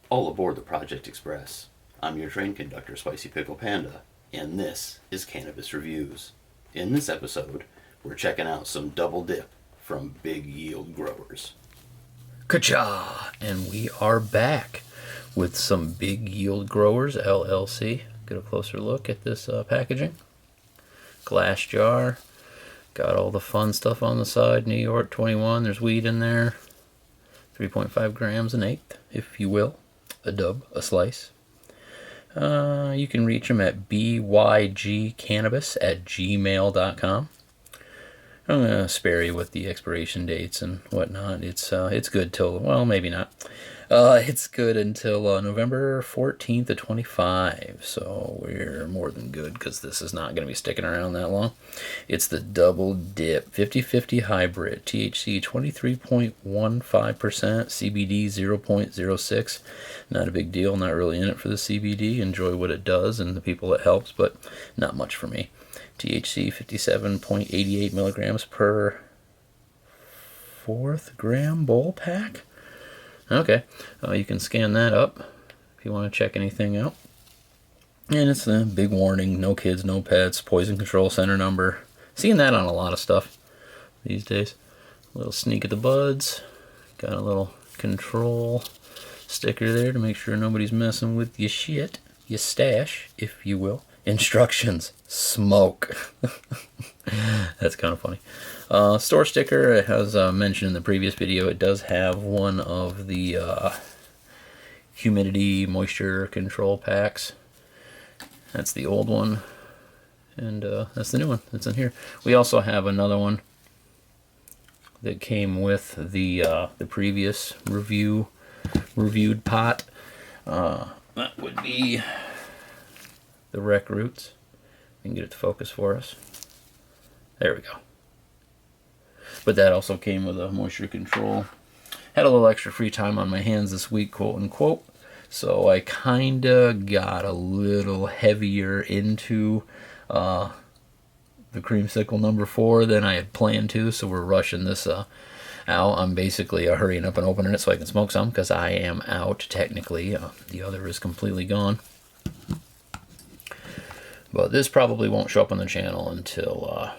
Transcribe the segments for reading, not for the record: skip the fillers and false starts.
All aboard the Project Express. I'm your train conductor, Spicy Pickle Panda, and this is Cannabis Reviews. In this episode, we're checking out some double dip from big yield growers. Ka-cha! And we are back with some Big Yield Growers, LLC. Get a closer look at this packaging. Glass jar. Got all the fun stuff on the side. New York 21. There's weed in there. 3.5 grams an eighth, if you will. A dub, a slice. You can reach them at bygcannabis@gmail.com. I'm going to spare you with the expiration dates and whatnot. It's good till, well, maybe not. It's good until November 14th of 25, so we're more than good because this is not going to be sticking around that long. It's the Double Dip 50/50 Hybrid, THC 23.15%, CBD 0.06. Not a big deal, not really in it for the CBD. Enjoy what it does and the people it helps, but not much for me. THC 57.88 milligrams per 4th gram bowl pack. Okay, you can scan that up if you want to check anything out. And it's a big warning, no kids, no pets, poison control center number. Seeing that on a lot of stuff these days. A little sneak at the buds. Got a little control sticker there to make sure nobody's messing with your shit, your stash, if you will. Instructions, smoke. That's kind of funny. Store sticker, as mentioned in the previous video, it does have one of the humidity moisture control packs. That's the old one, and that's the new one that's in here. We also have another one that came with the previous reviewed pot. That would be the Rec Roots. We can get it to focus for us. There we go. But that also came with a moisture control. Had a little extra free time on my hands this week, quote unquote. So I kinda got a little heavier into the creamsicle number 4 than I had planned to. So we're rushing this out. I'm basically hurrying up and opening it so I can smoke some because I am out technically. The other is completely gone. But this probably won't show up on the channel until,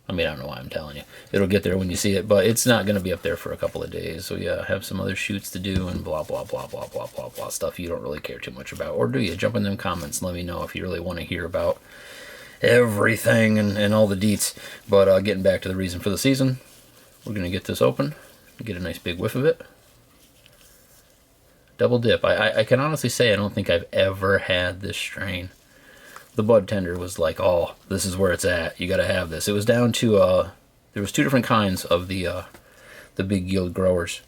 I don't know why I'm telling you. It'll get there when you see it, but it's not going to be up there for a couple of days. So yeah, I have some other shoots to do and blah, blah, blah, blah, blah, blah, blah, stuff you don't really care too much about. Or do you? Jump in them comments and let me know if you really want to hear about everything and all the deets. But getting back to the reason for the season, we're going to get this open, get a nice big whiff of it. Double dip. I can honestly say I don't think I've ever had this strain. The bud tender was like, oh, this is where it's at. You got to have this. It was down to, there was 2 different kinds of the big yield growers.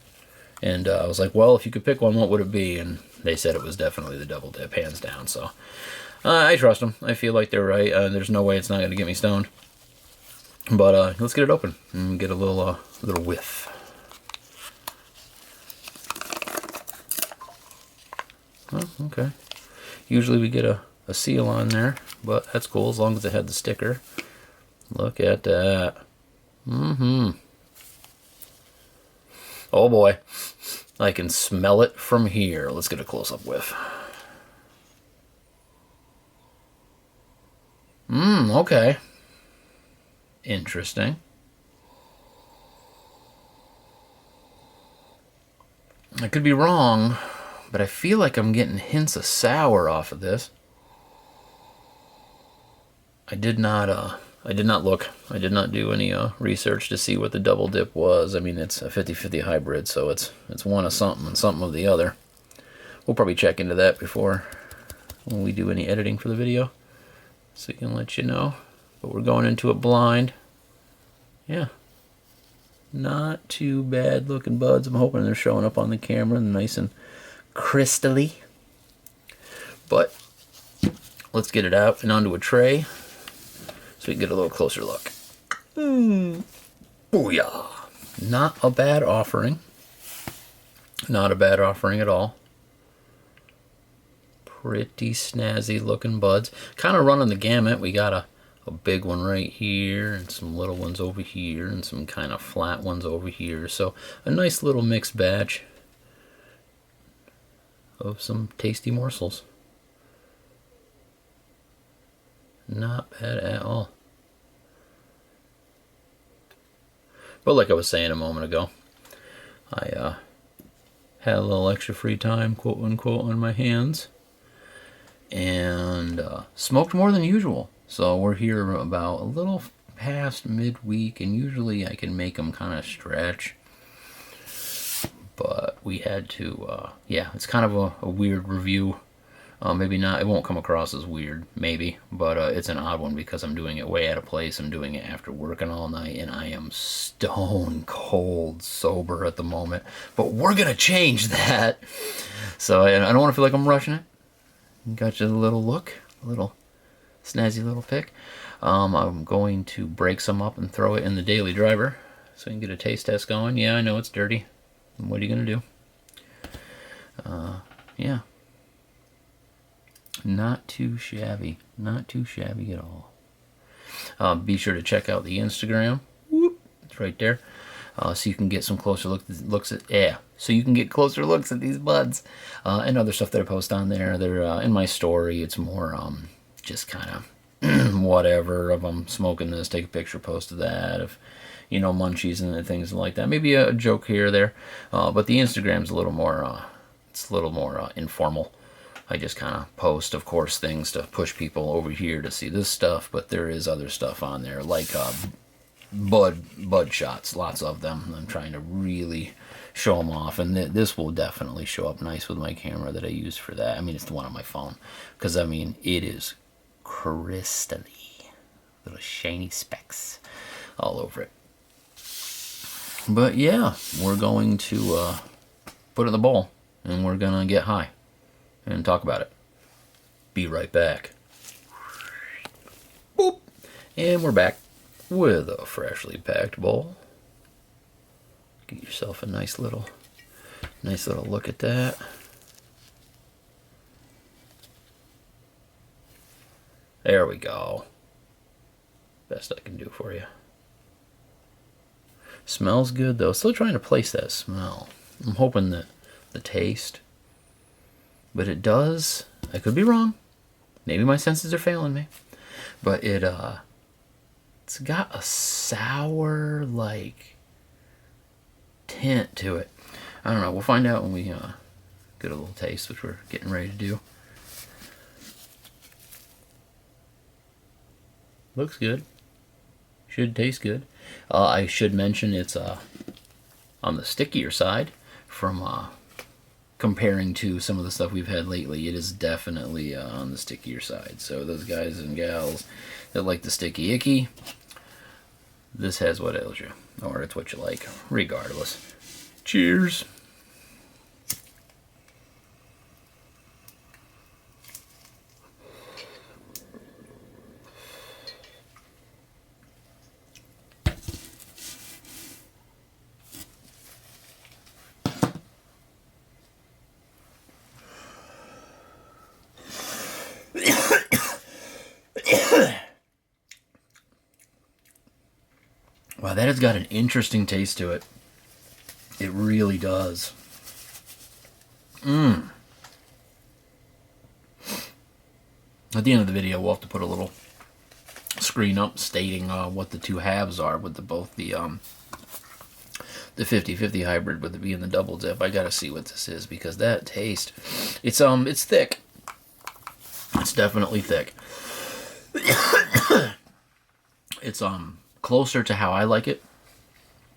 And I was like, well, if you could pick one, what would it be? And they said it was definitely the double dip, hands down. So I trust them. I feel like they're right. There's no way it's not going to get me stoned. But let's get it open and get a little whiff. Oh, okay. Usually we get a seal on there, but that's cool as long as it had the sticker. Look at that. Oh boy, I can smell it from here. Let's get a close-up whiff. Okay. Interesting. I could be wrong, but I feel like I'm getting hints of sour off of this. I did not look. I did not do any research to see what the double dip was. I mean, it's a 50/50 hybrid, so it's one of something and something of the other. We'll probably check into that before when we do any editing for the video, so we can let you know. But we're going into it blind. Yeah. Not too bad looking buds. I'm hoping they're showing up on the camera nice and crystally. But let's get it out and onto a tray so we can get a little closer look. Booyah. Not a bad offering. Not a bad offering at all. Pretty snazzy looking buds. Kind of running the gamut. We got a a big one right here and some little ones over here and some kind of flat ones over here. So a nice little mixed batch of some tasty morsels. Not bad at all. But like I was saying a moment ago, I had a little extra free time, quote unquote, on my hands, and smoked more than usual. So we're here about a little past midweek, and usually I can make them kind of stretch. But we had to, yeah, it's kind of a weird review. Maybe not, it won't come across as weird, maybe, but it's an odd one because I'm doing it way out of place. I'm doing it after working all night, and I am stone cold sober at the moment. But we're going to change that. So I don't want to feel like I'm rushing it. Got you a little look, a little snazzy little pick. I'm going to break some up and throw it in the daily driver so we can get a taste test going. Yeah, I know it's dirty. What are you going to do? Yeah. Not too shabby. Not too shabby at all. Be sure to check out the Instagram. Whoop, it's right there. So you can get some closer looks at So you can get closer looks at these buds and other stuff that I post on there. They're in my story. It's more just kind of whatever. If I'm smoking this, take a picture, post of that. If munchies and things like that. Maybe a joke here or there. But the Instagram's a little more. It's a little more informal. I just kind of post, of course, things to push people over here to see this stuff, but there is other stuff on there, like bud shots, lots of them. I'm trying to really show them off, and this will definitely show up nice with my camera that I use for that. I mean, it's the one on my phone, because, I mean, it is crystally, little shiny specks all over it. But, yeah, we're going to put it in the bowl, and we're going to get high and talk about it. Be right back. Boop. And we're back with a freshly packed bowl. Get yourself a nice little look at that. There we go. Best I can do for you. Smells good though. Still trying to place that smell. I'm hoping that the taste, but it does. I could be wrong. Maybe my senses are failing me. But it's got a sour, like, tint to it. I don't know. We'll find out when we get a little taste, which we're getting ready to do. Looks good. Should taste good. I should mention it's on the stickier side from comparing to some of the stuff we've had lately. It is definitely on the stickier side. So those guys and gals that like the sticky icky, this has what ails you, or it's what you like, regardless. Cheers. Wow, that has got an interesting taste to it. It really does. At the end of the video, we'll have to put a little screen up stating what the two halves are with both the 50/50 hybrid with it being the double dip. I gotta see what this is because that taste, it's thick. It's definitely thick. It's closer to how I like it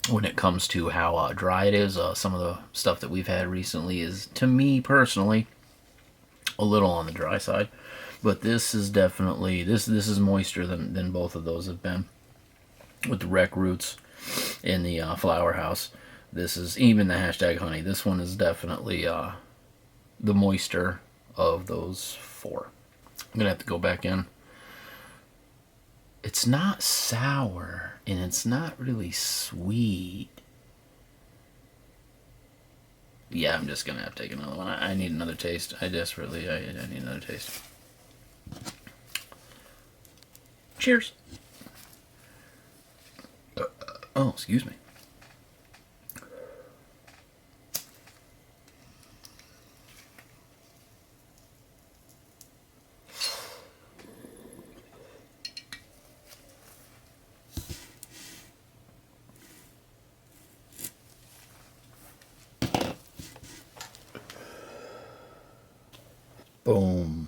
when it comes to how dry it is. Some of the stuff that we've had recently is, to me personally, a little on the dry side. But this is definitely, this is moister than both of those have been. With the Rec Roots in the Flower House. This is, even the hashtag honey, this one is definitely the moister of those four. I'm going to have to go back in. It's not sour, and it's not really sweet. Yeah, I'm just going to have to take another one. I need another taste. I need another taste. Cheers. Oh, excuse me. Boom.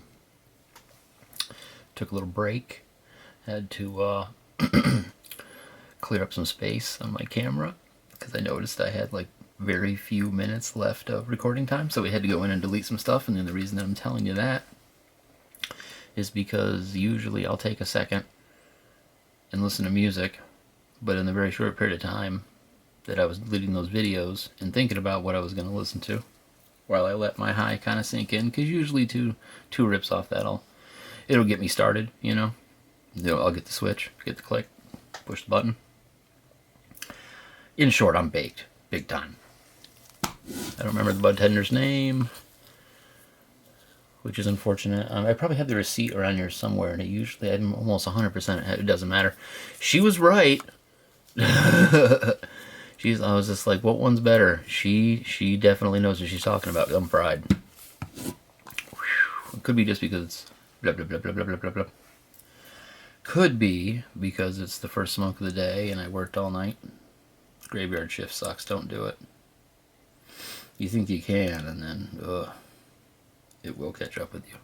Took a little break. Had to clear up some space on my camera because I noticed I had like very few minutes left of recording time, so we had to go in and delete some stuff. And then the reason that I'm telling you that is because usually I'll take a second and listen to music, but in the very short period of time that I was deleting those videos and thinking about what I was going to listen to while I let my high kind of sink in, because usually two rips off that it'll get me started, you know. I'll get the switch, get the click, push the button. In short, I'm baked, big time. I don't remember the budtender's name, which is unfortunate. I probably have the receipt around here somewhere, and I'm almost 100%. It doesn't matter. She was right. I was just like, what one's better? She definitely knows what she's talking about. I'm fried. It could be just because it's blah blah blah blah blah blah blah blah. Could be because it's the first smoke of the day and I worked all night. Graveyard shift sucks. Don't do it. You think you can, and then it will catch up with you.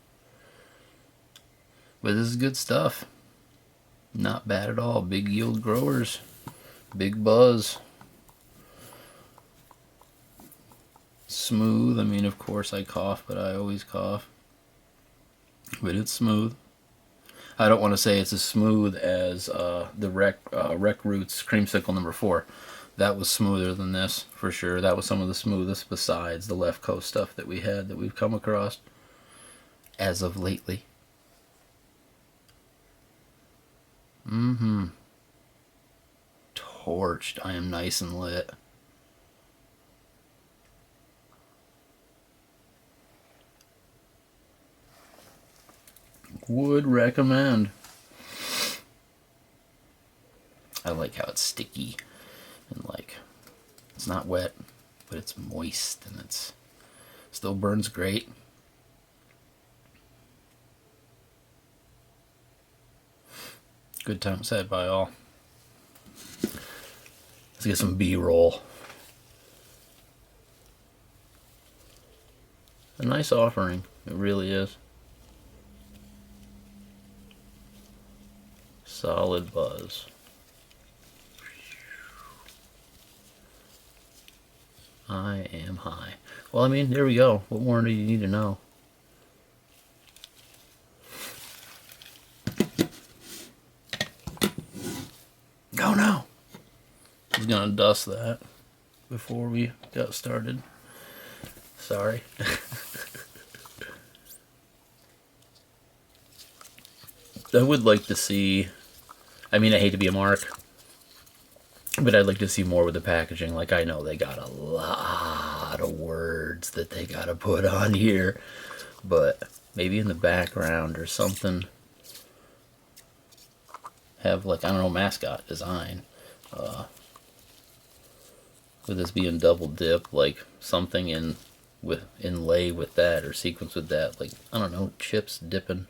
But this is good stuff. Not bad at all. Big yield growers. Big buzz. Smooth. I mean, of course I cough, but I always cough. But it's smooth. I don't want to say it's as smooth as the Rec Roots Creamsicle number 4. That was smoother than this, for sure. That was some of the smoothest besides the Left Coast stuff that we've come across as of lately. Torched. I am nice and lit. Would recommend. I like how it's sticky and like it's not wet, but it's moist and it's still burns great. Good time said by all. Let's get some B-roll. A nice offering, it really is. Solid buzz. I am high. Well, I mean, there we go. What more do you need to know? Go now. I was gonna dust that before we got started. Sorry. I would like to see, I mean, I hate to be a mark, but I'd like to see more with the packaging. Like, I know they got a lot of words that they gotta put on here, but maybe in the background or something, have like, I don't know, mascot design, with this being double dip, like something inlay with that or sequence with that, like, I don't know, chips dipping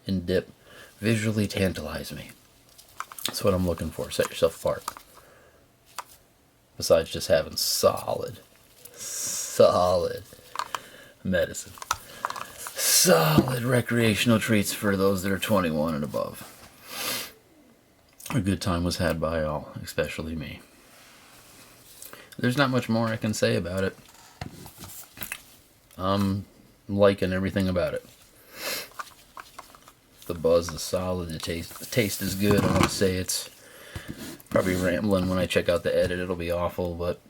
in dip. Visually tantalize me. That's what I'm looking for. Set yourself apart. Besides just having solid medicine. Solid recreational treats for those that are 21 and above. A good time was had by all, especially me. There's not much more I can say about it. I'm liking everything about it. The buzz is solid. The taste is good. I want to say it's probably rambling when I check out the edit. It'll be awful, but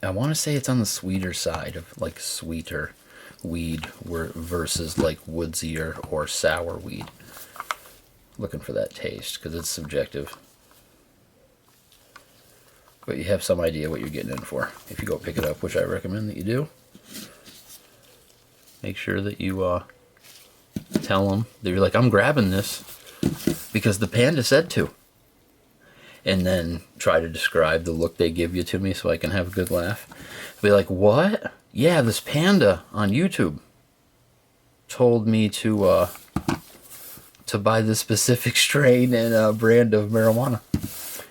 I want to say it's on the sweeter side of like sweeter weed versus like woodsier or sour weed. Looking for that taste because it's subjective, but you have some idea what you're getting in for if you go pick it up, which I recommend that you do. Make sure that you tell them, they're like, I'm grabbing this because the Panda said to. And then try to describe the look they give you to me so I can have a good laugh. Be like, what? Yeah, this Panda on YouTube told me to buy this specific strain and brand of marijuana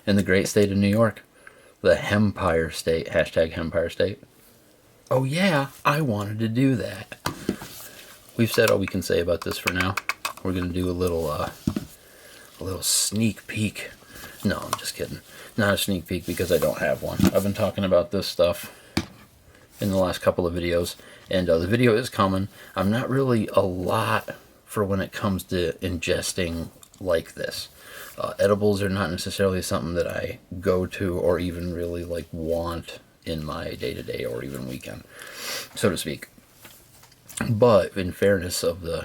in the great state of New York. The Hempire State. Hashtag Hempire State. Oh yeah, I wanted to do that. We've said all we can say about this for now. We're going to do a little sneak peek. No, I'm just kidding. Not a sneak peek because I don't have one. I've been talking about this stuff in the last couple of videos, and the video is coming. I'm not really a lot for when it comes to ingesting like this. Edibles are not necessarily something that I go to or even really like want in my day-to-day or even weekend, so to speak. But in fairness of the,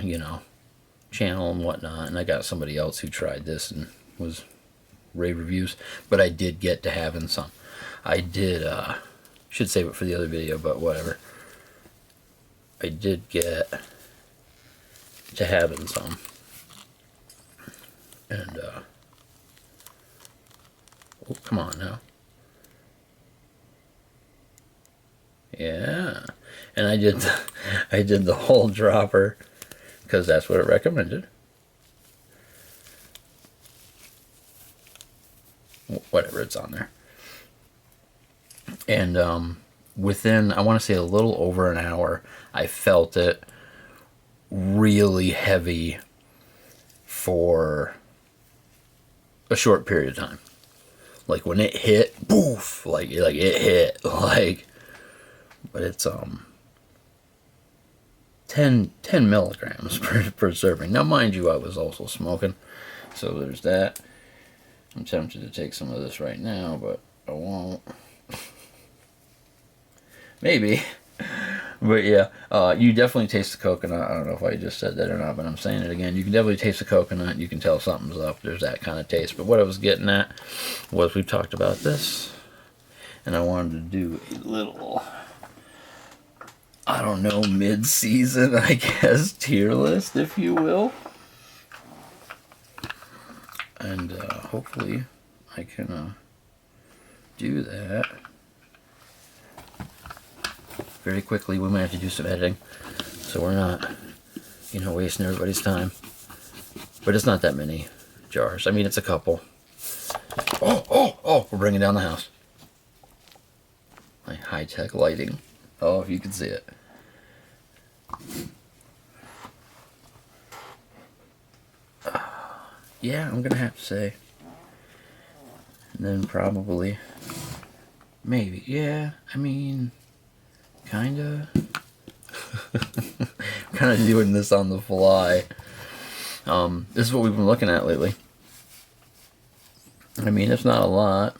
channel and whatnot, and I got somebody else who tried this and was rave reviews, but I did get to having some. I did, should save it for the other video, but whatever. I did get to having some. And, oh, come on now. Yeah. And I did the whole dropper because that's what it recommended. Whatever, it's on there. And within, I want to say a little over an hour, I felt it really heavy for a short period of time. Like when it hit, poof, like it hit, like, but it's 10 milligrams per serving. Now mind you, I was also smoking, so there's that. I'm tempted to take some of this right now, but I won't. Maybe. But yeah, you definitely taste the coconut. I don't know if I just said that or not, but I'm saying it again. You can definitely taste the coconut. You can tell something's up. There's that kind of taste. But what I was getting at was we've talked about this, and I wanted to do a little, I don't know, mid-season, I guess, tier list, if you will. And hopefully I can do that very quickly. We might have to do some editing, so we're not, wasting everybody's time. But it's not that many jars. I mean, it's a couple. Oh, we're bringing down the house. My high-tech lighting. Oh, if you can see it. Yeah, I'm gonna have to say. And then probably, maybe, yeah, I mean, kinda. Kind of doing this on the fly. This is what we've been looking at lately. I mean, it's not a lot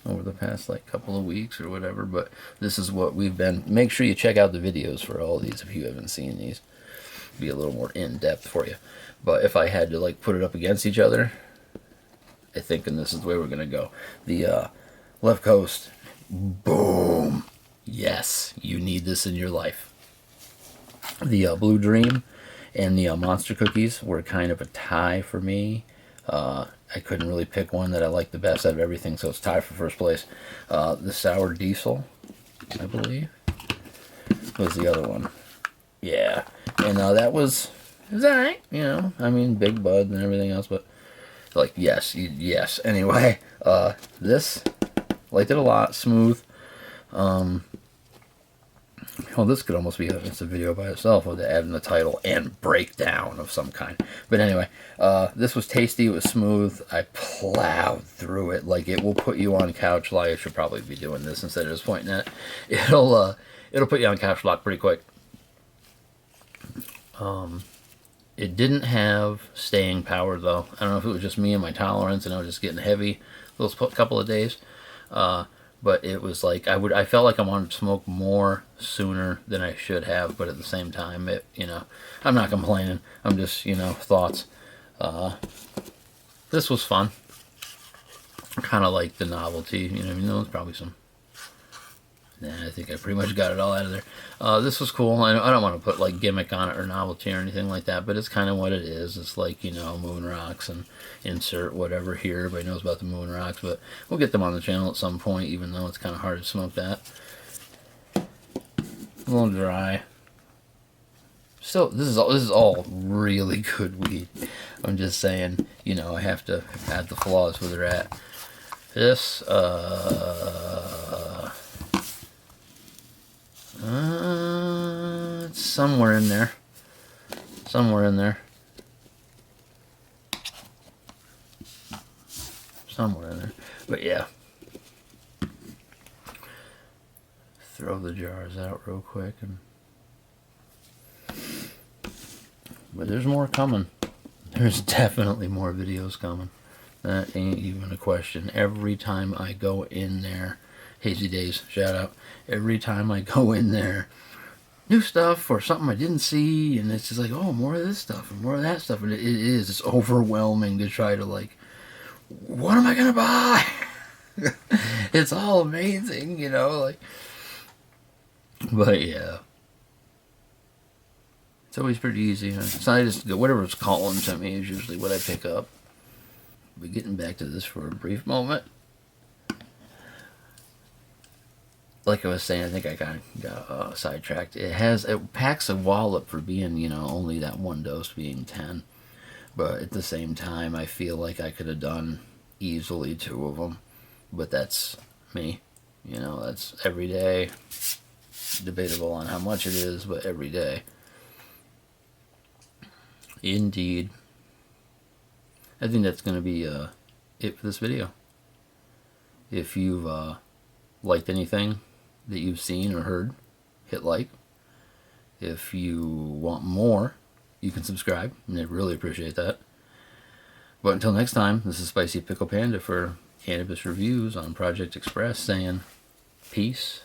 over the past couple of weeks or whatever, but this is what we've been. Make sure you check out the videos for all these if you haven't seen these. Be a little more in-depth for you. But if I had to put it up against each other, I think, and this is the way we're gonna go. The left coast, boom, yes, you need this in your life. The Blue Dream and the Monster Cookies were kind of a tie for me. I couldn't really pick one that I liked the best out of everything, so it's tied for first place. The Sour Diesel, I believe, was the other one. Yeah, and it was alright, I mean, big bud and everything else, but yes. Anyway, this, liked it a lot, smooth. Well, this could almost be a video by itself with adding the title and breakdown of some kind. But anyway, this was tasty, it was smooth, I plowed through it. It will put you on couch lock. I should probably be doing this instead of just pointing at it. It'll put you on couch lock pretty quick. It didn't have staying power though. I don't know if it was just me and my tolerance and I was just getting heavy those couple of days. But it was I felt like I wanted to smoke more sooner than I should have, but at the same time, I'm not complaining. I'm just, thoughts. This was fun. Kind of like the novelty, there's probably some Nah, I think I pretty much got it all out of there. This was cool. I don't want to put like gimmick on it or novelty or anything like that, but it's kind of what it is. It's like, moon rocks and insert whatever here. Everybody knows about the moon rocks, but we'll get them on the channel at some point, even though it's kind of hard to smoke that. A little dry. Still, this is all really good weed. I'm just saying, I have to add the flaws where they're at. This, it's somewhere in there. Somewhere in there. Somewhere in there. But yeah. Throw the jars out real quick. But there's more coming. There's definitely more videos coming. That ain't even a question. Every time I go in there, Hazy Days, shout out. Every time I go in there, new stuff or something I didn't see, and it's just like, oh, more of this stuff and more of that stuff. And it's overwhelming to try to, like, what am I gonna buy? It's all amazing, like. But yeah. It's always pretty easy. So I just, whatever's calling to me is usually what I pick up. But getting back to this for a brief moment. Like I was saying, I think I got sidetracked. It packs a wallop for being, only that one dose being 10. But at the same time, I feel like I could have done easily 2 of them. But that's me. That's every day. Debatable on how much it is, but every day. Indeed. I think that's going to be it for this video. If you've liked anything that you've seen or heard, hit like. If you want more, you can subscribe, and I'd really appreciate that. But until next time, this is Spicy Pickle Panda for Cannabis Reviews on Project Express saying peace